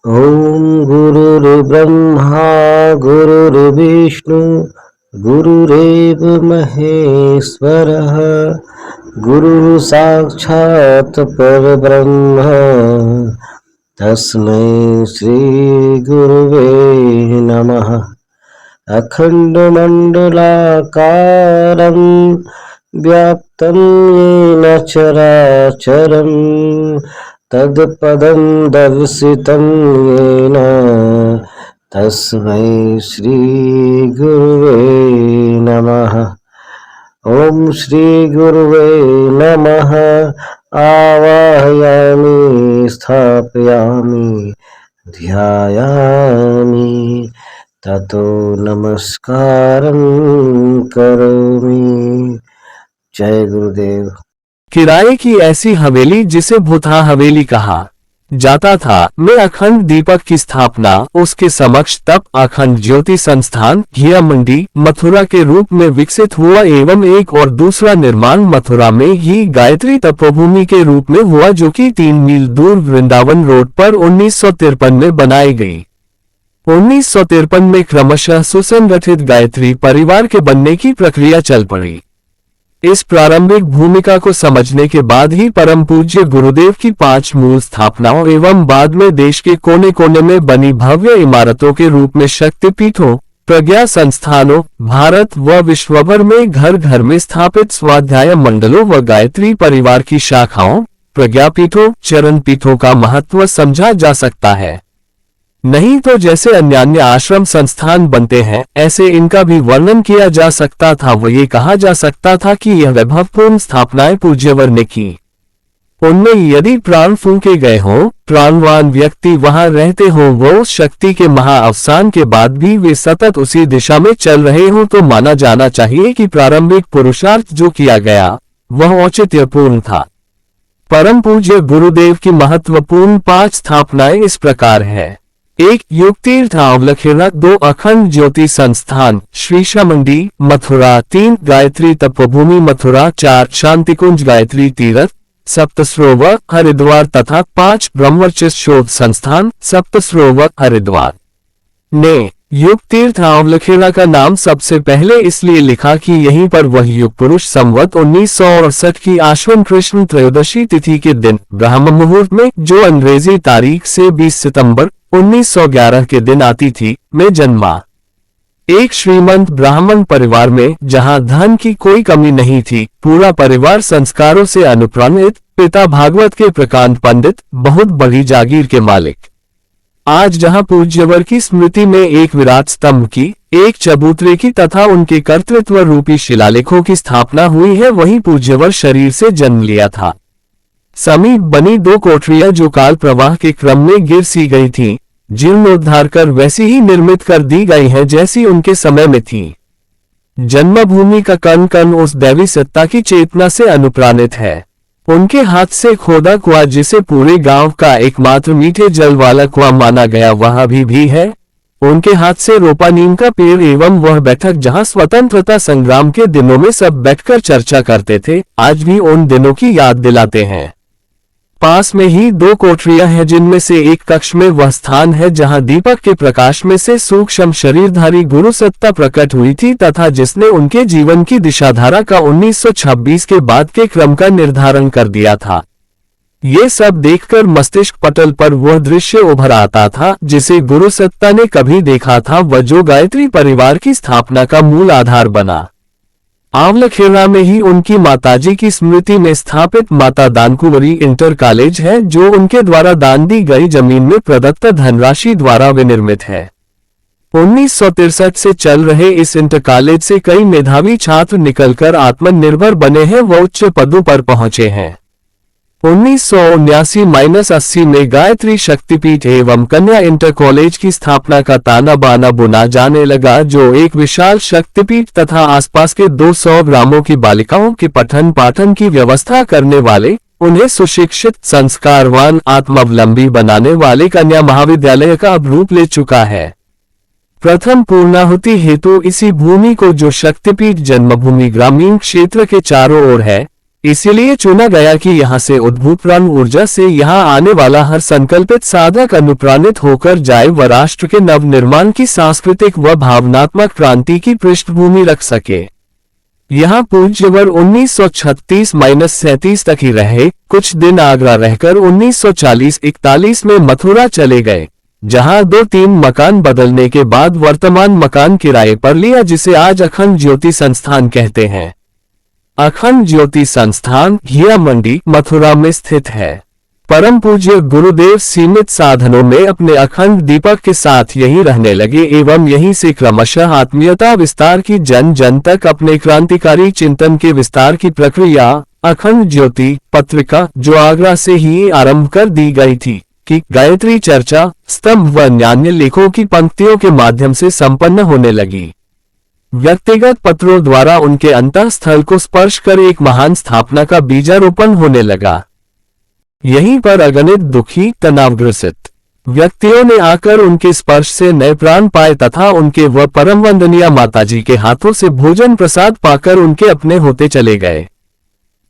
ओम गुरुर्ब्रह्मा गुरुर्विष्णु गुरुरेव महेश्वरः गुरु साक्षात् परब्रह्म तस्मै श्री गुरुवे नमः। अखण्डमण्डलाकारं व्याप्तं येन चराचरं तत्पदं दर्शितं येन तस्मै श्री गुरुवे नमः। ओम श्री गुरुवे नमः। आवाहयामि स्थापयामि ध्यायामि ततो नमस्कारं करोमि। जय गुरुदेव। किराए की ऐसी हवेली जिसे भूतहा हवेली कहा जाता था, में अखंड दीपक की स्थापना, उसके समक्ष तप अखंड ज्योति संस्थान घिया मंडी मथुरा के रूप में विकसित हुआ एवं एक और दूसरा निर्माण मथुरा में ही गायत्री तपोभूमि के रूप में हुआ, जो कि 3 मील दूर वृंदावन रोड पर 1953 में बनाई गई। 1953 में क्रमशः सुसंगठित गायत्री परिवार के बनने की प्रक्रिया चल पड़ी। इस प्रारंभिक भूमिका को समझने के बाद ही परम पूज्य गुरुदेव की 5 मूल स्थापनाओं एवं बाद में देश के कोने कोने में बनी भव्य इमारतों के रूप में शक्तिपीठों, प्रज्ञा संस्थानों, भारत व विश्वभर में घर घर में स्थापित स्वाध्याय मंडलों व गायत्री परिवार की शाखाओं, प्रज्ञापीठों, चरण पीठों का महत्व समझा जा सकता है। नहीं तो जैसे अन्यान्य आश्रम संस्थान बनते हैं, ऐसे इनका भी वर्णन किया जा सकता था व ये कहा जा सकता था कि यह वैभवपूर्ण स्थापनाएं पूज्यवर ने की। उनमें यदि प्राण फूंके गए हों, प्राणवान व्यक्ति वहां रहते हों, वो उस शक्ति के महाअवसान के बाद भी वे सतत उसी दिशा में चल रहे हों, तो माना जाना चाहिए कि प्रारंभिक पुरुषार्थ जो किया गया वह औचित्यपूर्ण था। परम पूज्य गुरुदेव की महत्वपूर्ण 5 स्थापनाएं इस प्रकार है। 1 युगतीर्थ अवलखेड़ा, 2 अखंड ज्योति संस्थान श्रीशा मंडी मथुरा, 3 गायत्री तपोभूमि मथुरा, 4 शांतिकुंज गायत्री तीर्थ सप्तसरोवर हरिद्वार तथा 5 ब्रह्मचर्य शोध संस्थान सप्तसरोवर हरिद्वार। ने युग तीर्थ अवलखेड़ा का नाम सबसे पहले इसलिए लिखा कि यहीं पर वह युग पुरुष संवत 1968 की आश्विन कृष्ण त्रयोदशी तिथि के दिन ब्रह्म मुहूर्त में, जो अंग्रेजी तारीख से 20 सितंबर 1911 के दिन आती थी, में जन्मा। एक श्रीमंत ब्राह्मण परिवार में, जहां धन की कोई कमी नहीं थी, पूरा परिवार संस्कारों से अनुप्राणित, पिता भागवत के प्रकांड पंडित, बहुत बड़ी जागीर के मालिक। आज जहां पूज्यवर की स्मृति में एक विराट स्तंभ की, एक चबूतरे की तथा उनके कर्तृत्व रूपी शिलालेखों की स्थापना हुई है, वहीं पूज्यवर शरीर से जन्म लिया था। समीप बनी 2 कोठरियां जो काल प्रवाह के क्रम में गिर सी गई थीं, जीर्णोद्धार कर वैसी ही निर्मित कर दी गई हैं जैसी उनके समय में थी। जन्मभूमि का कण कण उस दैवी सत्ता की चेतना से अनुप्राणित है। उनके हाथ से खोदा कुआं, जिसे पूरे गांव का एकमात्र मीठे जल वाला कुआं माना गया, वह अभी भी है। उनके हाथ से रोपा नीम का पेड़ एवं वह बैठक जहां स्वतंत्रता संग्राम के दिनों में सब बैठकर चर्चा करते थे, आज भी उन दिनों की याद दिलाते हैं। पास में ही 2 कोठरियां हैं, जिनमें से एक कक्ष में वह स्थान है जहां दीपक के प्रकाश में से सूक्ष्म शरीरधारी गुरु सत्ता प्रकट हुई थी तथा जिसने उनके जीवन की दिशाधारा का 1926 के बाद के क्रम का निर्धारण कर दिया था। ये सब देखकर मस्तिष्क पटल पर वह दृश्य उभर आता था जिसे गुरु सत्ता ने कभी देखा था व जो गायत्री परिवार की स्थापना का मूल आधार बना। आवलखेड़ा में ही उनकी माताजी की स्मृति में स्थापित माता दानकुंवरी इंटर कॉलेज है, जो उनके द्वारा दान दी गई जमीन में प्रदत्त धनराशि द्वारा विनिर्मित है। 1963 से चल रहे इस इंटर कॉलेज से कई मेधावी छात्र निकलकर आत्मनिर्भर बने हैं व उच्च पदों पर पहुंचे हैं। 1979-80 में गायत्री शक्तिपीठ एवं कन्या इंटर कॉलेज की स्थापना का ताना बाना बुना जाने लगा, जो एक विशाल शक्तिपीठ तथा आसपास के 200 ग्रामों की बालिकाओं के पठन पाठन की व्यवस्था करने वाले, उन्हें सुशिक्षित, संस्कारवान, आत्मावलंबी बनाने वाले कन्या महाविद्यालय का अब रूप ले चुका है। प्रथम पूर्णाहुति हेतु इसी भूमि को, जो शक्तिपीठ जन्मभूमि ग्रामीण क्षेत्र के चारों ओर है, इसीलिए चुना गया कि यहाँ से उद्भूत प्राण ऊर्जा से यहाँ आने वाला हर संकल्पित साधक अनुप्राणित होकर जाए व राष्ट्र के नवनिर्माण की सांस्कृतिक व भावनात्मक क्रांति की पृष्ठभूमि रख सके। यहाँ पूज्यवर 1936-37 तक ही रहे, कुछ दिन आगरा रहकर 1940-41 में मथुरा चले गए, जहाँ 2-3 मकान बदलने के बाद वर्तमान मकान किराए पर लिया, जिसे आज अखंड ज्योति संस्थान कहते हैं। अखंड ज्योति संस्थान हीरा मंडी मथुरा में स्थित है। परम पूज्य गुरुदेव सीमित साधनों में अपने अखंड दीपक के साथ यहीं रहने लगे एवं यहीं से क्रमशः आत्मीयता विस्तार की जन जन तक अपने क्रांतिकारी चिंतन के विस्तार की प्रक्रिया अखंड ज्योति पत्रिका, जो आगरा से ही आरंभ कर दी गई थी, कि गायत्री चर्चा स्तंभ व अन्य लेखों की पंक्तियों के माध्यम से संपन्न होने लगी। व्यक्तिगत पत्रों द्वारा उनके अंतःस्थल को स्पर्श कर एक महान स्थापना का बीजारोपण होने लगा। यहीं पर अगणित दुखी तनावग्रसित व्यक्तियों ने आकर उनके स्पर्श से नए प्राण पाए तथा उनके व परम वंदनीय माताजी के हाथों से भोजन प्रसाद पाकर उनके अपने होते चले गए।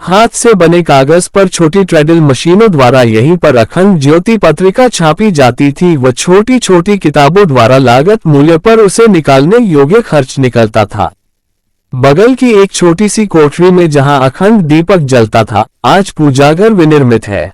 हाथ से बने कागज पर छोटी ट्रेडल मशीनों द्वारा यहीं पर अखंड ज्योति पत्रिका छापी जाती थी व छोटी छोटी किताबों द्वारा लागत मूल्य पर उसे निकालने योग्य खर्च निकलता था। बगल की एक छोटी सी कोठरी में जहां अखंड दीपक जलता था, आज पूजाघर विनिर्मित है।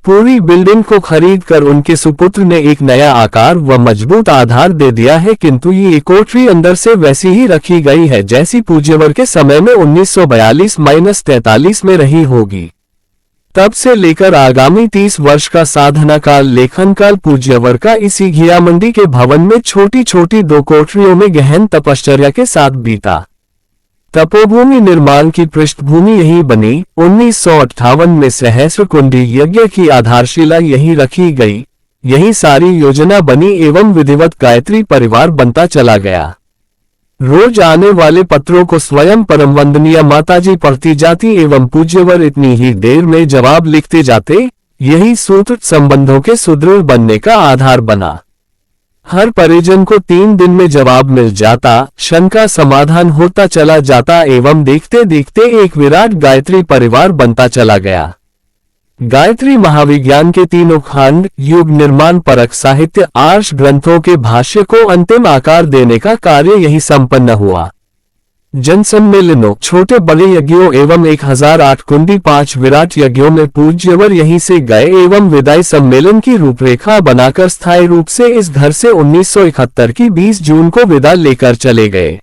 पूरी बिल्डिंग को खरीदकर उनके सुपुत्र ने एक नया आकार व मजबूत आधार दे दिया है, किंतु ये कोठरी अंदर से वैसी ही रखी गई है जैसी पूज्यवर के समय में 1942-43 में रही होगी। तब से लेकर आगामी 30 वर्ष का साधना काल लेखन काल पूज्यवर का इसी घिया मंडी के भवन में छोटी छोटी 2 कोठरियों में गहन तपश्चर्या के साथ बीता। तपोभूमि निर्माण की पृष्ठभूमि यही बनी। 1958 में सहस्र कुंडी यज्ञ की आधारशिला यही रखी गई, यही सारी योजना बनी एवं विधिवत गायत्री परिवार बनता चला गया। रोज आने वाले पत्रों को स्वयं परम वंदनीय माताजी पढ़ती जाती एवं पूज्यवर इतनी ही देर में जवाब लिखते जाते। यही सूत्र संबंधों के सुदृढ़ बनने का आधार बना। हर परिजन को 3 दिन में जवाब मिल जाता, शंका समाधान होता चला जाता एवं देखते देखते एक विराट गायत्री परिवार बनता चला गया। गायत्री महाविज्ञान के 3 खंड युग निर्माण परक साहित्य आर्ष ग्रंथों के भाष्य को अंतिम आकार देने का कार्य यही संपन्न हुआ। जन सम्मेलनों, छोटे बड़े यज्ञों एवं 1008 कुंडी 5 विराट यज्ञों में पूज्यवर यहीं से गए एवं विदाई सम्मेलन की रूपरेखा बनाकर स्थायी रूप से इस घर से 1971 की 20 जून को विदा लेकर चले गए।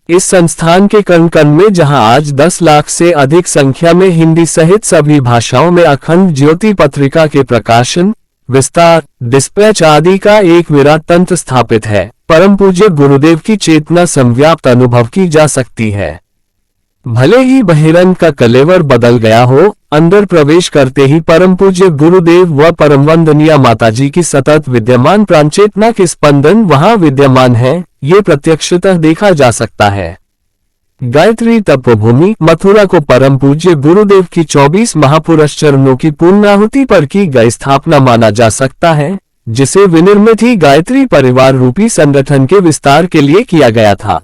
इस संस्थान के कण कण में जहां आज 10 लाख से अधिक संख्या में हिंदी सहित सभी भाषाओं में अखंड ज्योति पत्रिका के प्रकाशन, विस्तार, डिस्पैच आदि का एक विराट तंत्र स्थापित है, परम पूज्य गुरुदेव की चेतना संव्याप्त अनुभव की जा सकती है। भले ही बहिरंग का कलेवर बदल गया हो, अंदर प्रवेश करते ही परम पूज्य गुरुदेव व परम वंदनीय माताजी की सतत विद्यमान प्राणचेतना के स्पंदन वहां विद्यमान है, ये प्रत्यक्षतः देखा जा सकता है। गायत्री तपोभूमि मथुरा को परम पूज्य गुरुदेव की 24 महापुरुष चरणों की पूर्णाहुति पर की गई स्थापना माना जा सकता है, जिसे विनिर्मित ही गायत्री परिवार रूपी संगठन के विस्तार के लिए किया गया था।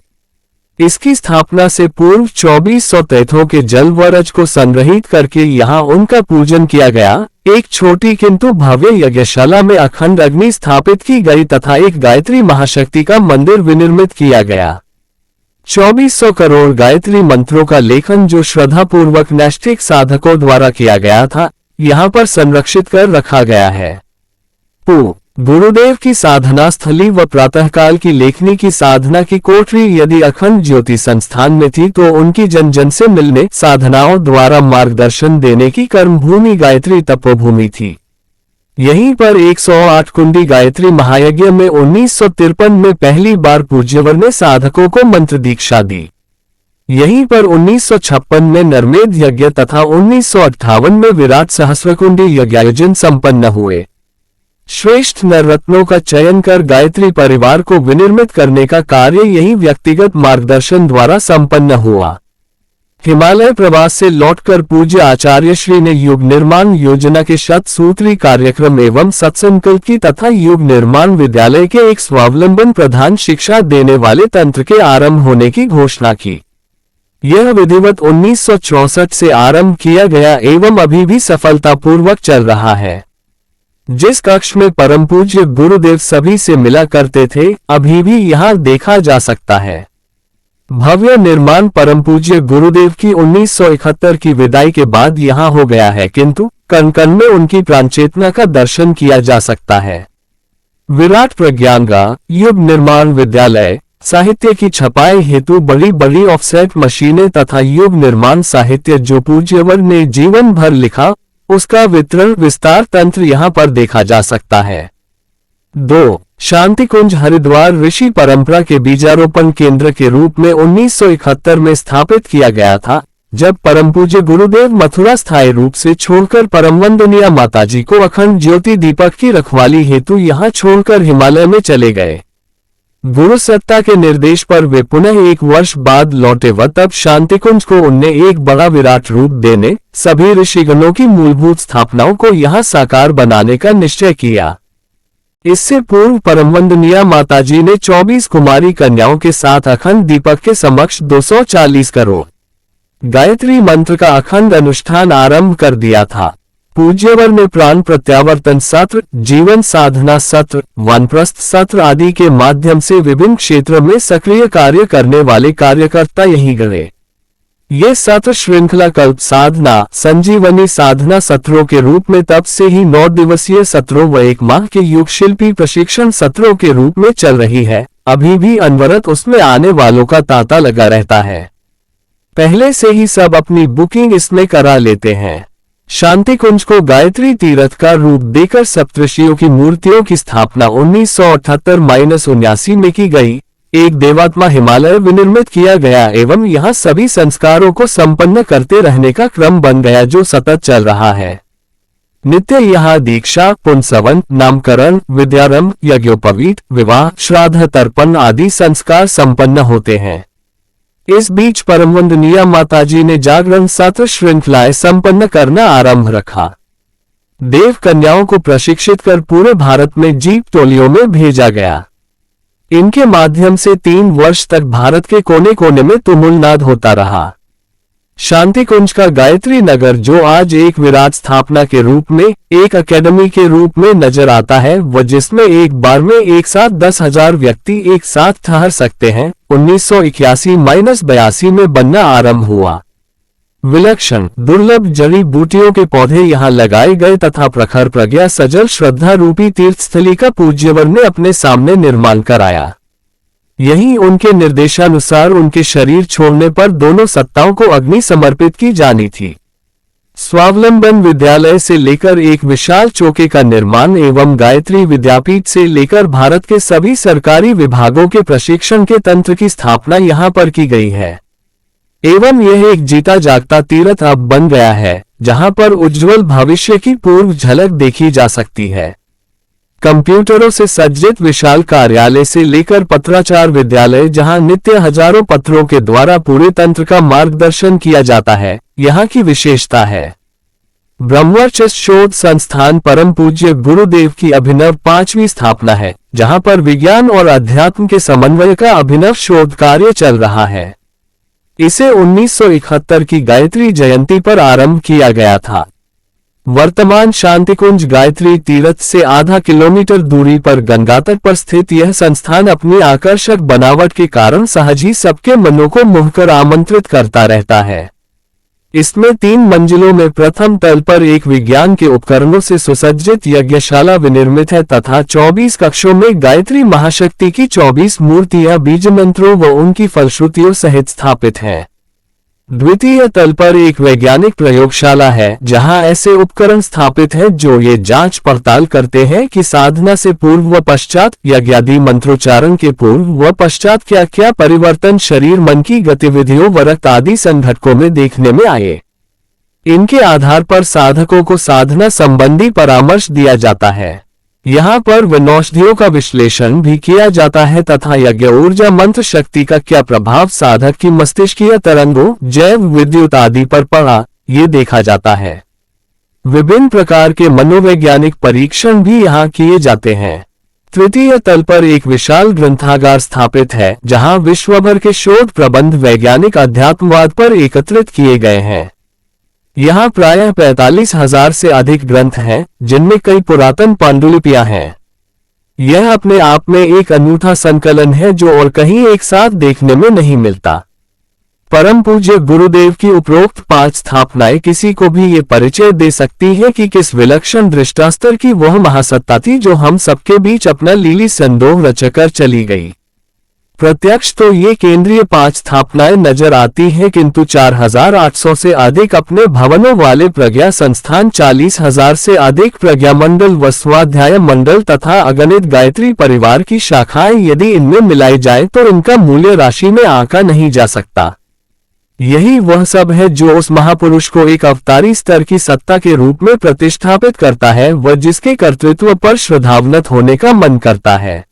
इसकी स्थापना से पूर्व 2400 तीर्थों के जल व रज को संग्रहित करके यहाँ उनका पूजन किया गया। एक छोटी किंतु भव्य यज्ञशाला में अखंड अग्नि स्थापित की गई तथा एक गायत्री महाशक्ति का मंदिर विनिर्मित किया गया। 2400 करोड़ गायत्री मंत्रों का लेखन जो श्रद्धापूर्वक नैष्ठिक साधकों द्वारा किया गया था, यहाँ पर संरक्षित कर रखा गया है। गुरुदेव की साधना स्थली व प्रातःकाल की लेखनी की साधना की कोठरी यदि अखंड ज्योति संस्थान में थी तो उनकी जन जन से मिलने, साधनाओं द्वारा मार्गदर्शन देने की कर्मभूमि गायत्री तपोभूमि थी। यहीं पर 108 कुंडी गायत्री महायज्ञ में 1953 में पहली बार पूज्यवर ने साधकों को मंत्र दीक्षा दी। यहीं पर 1956 में नरमेध यज्ञ तथा 1958 में विराट सहस्रकुंडी यज्ञायोजन संपन्न हुए। श्रेष्ठ नररत्नों का चयन कर गायत्री परिवार को विनिर्मित करने का कार्य यही व्यक्तिगत मार्गदर्शन द्वारा संपन्न हुआ। हिमालय प्रवास से लौटकर पूज्य आचार्य श्री ने युग निर्माण योजना के शतसूत्री कार्यक्रम एवं सत्संकल्प की तथा युग निर्माण विद्यालय के एक स्वावलंबन प्रधान शिक्षा देने वाले तंत्र के आरंभ होने की घोषणा की। यह विधिवत 1964 से आरंभ किया गया एवं अभी भी सफलतापूर्वक चल रहा है। जिस कक्ष में परम पूज्य गुरुदेव सभी से मिला करते थे, अभी भी यहाँ देखा जा सकता है। भव्य निर्माण परम पूज्य गुरुदेव की 1971 की विदाई के बाद यहाँ हो गया है, किंतु कण कण में उनकी प्राणचेतना का दर्शन किया जा सकता है। विराट प्रज्ञांगा युग निर्माण विद्यालय साहित्य की छपाई हेतु बड़ी बड़ी ऑफसेट मशीनें तथा युग निर्माण साहित्य जो पूज्यवर ने जीवन भर लिखा, उसका वितरण विस्तार तंत्र यहाँ पर देखा जा सकता है। 2. शांति कुंज हरिद्वार ऋषि परंपरा के बीजारोपण केंद्र के रूप में 1971 में स्थापित किया गया था, जब परम पूज्य गुरुदेव मथुरा स्थायी रूप से छोड़कर परम वंदनीय माताजी को अखंड ज्योति दीपक की रखवाली हेतु यहाँ छोड़कर हिमालय में चले गए। गुरु सत्ता के निर्देश पर वे पुनः 1 वर्ष बाद लौटे व तब शांतिकुंज को उनने एक बड़ा विराट रूप देने, सभी ऋषिगणों की मूलभूत स्थापनाओं को यहाँ साकार बनाने का निश्चय किया। इससे पूर्व परमवंदनीय माताजी ने 24 कुमारी कन्याओं के साथ अखंड दीपक के समक्ष 240 करोड़ गायत्री मंत्र का अखंड अनुष्ठान आरंभ कर दिया था। पूज्यवर ने प्राण प्रत्यावर्तन सत्र, जीवन साधना सत्र, वानप्रस्थ सत्र आदि के माध्यम से विभिन्न क्षेत्रों में सक्रिय कार्य करने वाले कार्यकर्ता यहीं गए। ये सत्र श्रृंखला कल्प साधना, संजीवनी साधना सत्रों के रूप में तब से ही 9 दिवसीय सत्रों व 1 माह के युग शिल्पी प्रशिक्षण सत्रों के रूप में चल रही है। अभी भी अनवरत उसमें आने वालों का तांता लगा रहता है। पहले से ही सब अपनी बुकिंग इसमें करा लेते हैं। शांति कुंज को गायत्री तीर्थ का रूप देकर सप्तऋषियों की मूर्तियों की स्थापना 1978-79 में की गई। एक देवात्मा हिमालय विनिर्मित किया गया एवं यहाँ सभी संस्कारों को संपन्न करते रहने का क्रम बन गया जो सतत चल रहा है। नित्य यहाँ दीक्षा, पुंसवन, नामकरण, विद्यारंभ, यज्ञोपवीत, विवाह, श्राद्ध, तर्पण आदि संस्कार संपन्न होते हैं। इस बीच परमवंदनीय माताजी ने जागरण सत्र श्रृंखलाएं संपन्न करना आरंभ रखा। देव कन्याओं को प्रशिक्षित कर पूरे भारत में जीप टोलियों में भेजा गया। इनके माध्यम से 3 वर्ष तक भारत के कोने कोने में तुमुलनाद होता रहा। शांति कुंज का गायत्री नगर जो आज एक विराट स्थापना के रूप में, एक अकेडमी के रूप में नजर आता है व जिसमें एक बार में एक साथ 10,000 व्यक्ति एक साथ ठहर सकते हैं, 1981-82 में बनना आरंभ हुआ। विलक्षण दुर्लभ जड़ी बूटियों के पौधे यहाँ लगाए गए तथा प्रखर प्रज्ञा सजल श्रद्धा रूपी तीर्थस्थली का पूज्यवर ने अपने सामने निर्माण कराया। यही उनके निर्देशानुसार उनके शरीर छोड़ने पर दोनों सत्ताओं को अग्नि समर्पित की जानी थी। स्वावलंबन विद्यालय से लेकर एक विशाल चौके का निर्माण एवं गायत्री विद्यापीठ से लेकर भारत के सभी सरकारी विभागों के प्रशिक्षण के तंत्र की स्थापना यहाँ पर की गई है। एवं यह एक जीता जागता तीर्थ अब बन गया है, जहाँ पर उज्जवल भविष्य की पूर्व झलक देखी जा सकती है। कंप्यूटरों से सज्जित विशाल कार्यालय से लेकर पत्राचार विद्यालय जहां नित्य हजारों पत्रों के द्वारा पूरे तंत्र का मार्गदर्शन किया जाता है, यहाँ की विशेषता है। ब्रह्मवर्चस्व शोध संस्थान परम पूज्य गुरुदेव की अभिनव 5वीं स्थापना है, जहां पर विज्ञान और अध्यात्म के समन्वय का अभिनव शोध कार्य चल रहा है। इसे 1971 की गायत्री जयंती पर आरंभ किया गया था। वर्तमान शांतिकुंज गायत्री तीर्थ से आधा किलोमीटर दूरी पर गंगा तट पर स्थित यह संस्थान अपनी आकर्षक बनावट के कारण सहज ही सबके मनों को मोहकर आमंत्रित करता रहता है। इसमें 3 मंजिलों में प्रथम तल पर एक विज्ञान के उपकरणों से सुसज्जित यज्ञशाला विनिर्मित है तथा 24 कक्षों में गायत्री महाशक्ति की 24 मूर्तियां बीज मंत्रों व उनकी फलश्रुतियों सहित स्थापित हैं। द्वितीय तल पर एक वैज्ञानिक प्रयोगशाला है जहां ऐसे उपकरण स्थापित हैं जो ये जांच पड़ताल करते हैं कि साधना से पूर्व व पश्चात, यज्ञादि मंत्रोच्चारण के पूर्व व पश्चात क्या क्या परिवर्तन शरीर मन की गतिविधियों व रक्त आदि संघटकों में देखने में आए। इनके आधार पर साधकों को साधना संबंधी परामर्श दिया जाता है। यहाँ पर वनौषधियों का विश्लेषण भी किया जाता है तथा यज्ञ ऊर्जा मंत्र शक्ति का क्या प्रभाव साधक की मस्तिष्कीय तरंगों, जैव विद्युत आदि पर पड़ा, ये देखा जाता है। विभिन्न प्रकार के मनोवैज्ञानिक परीक्षण भी यहाँ किए जाते हैं। तृतीय तल पर एक विशाल ग्रंथागार स्थापित है जहां विश्वभर के शोध प्रबंध वैज्ञानिक अध्यात्मवाद पर एकत्रित किए गए हैं। यहाँ प्रायः 45,000 से अधिक ग्रंथ हैं, जिनमें कई पुरातन पांडुलिपियां हैं। यह अपने आप में एक अनूठा संकलन है जो और कहीं एक साथ देखने में नहीं मिलता। परम पूज्य गुरुदेव की उपरोक्त 5 स्थापनाएं किसी को भी ये परिचय दे सकती है कि किस विलक्षण दृष्टास्तर की वह महासत्ता थी जो हम सबके बीच अपना लीली संदोह रचकर चली गई। प्रत्यक्ष तो ये केंद्रीय 5 स्थापनाएं नजर आती हैं, किंतु 4,800 से अधिक अपने भवनों वाले प्रज्ञा संस्थान, 40,000 से अधिक प्रज्ञा मंडल व स्वाध्याय मंडल तथा अगणित गायत्री परिवार की शाखाएं यदि इनमें मिलाई जाए तो इनका मूल्य राशि में आंका नहीं जा सकता। यही वह सब है जो उस महापुरुष को एक अवतारी स्तर की सत्ता के रूप में प्रतिष्ठापित करता है व जिसके कर्तृत्व पर श्रद्धान्वित होने का मन करता है।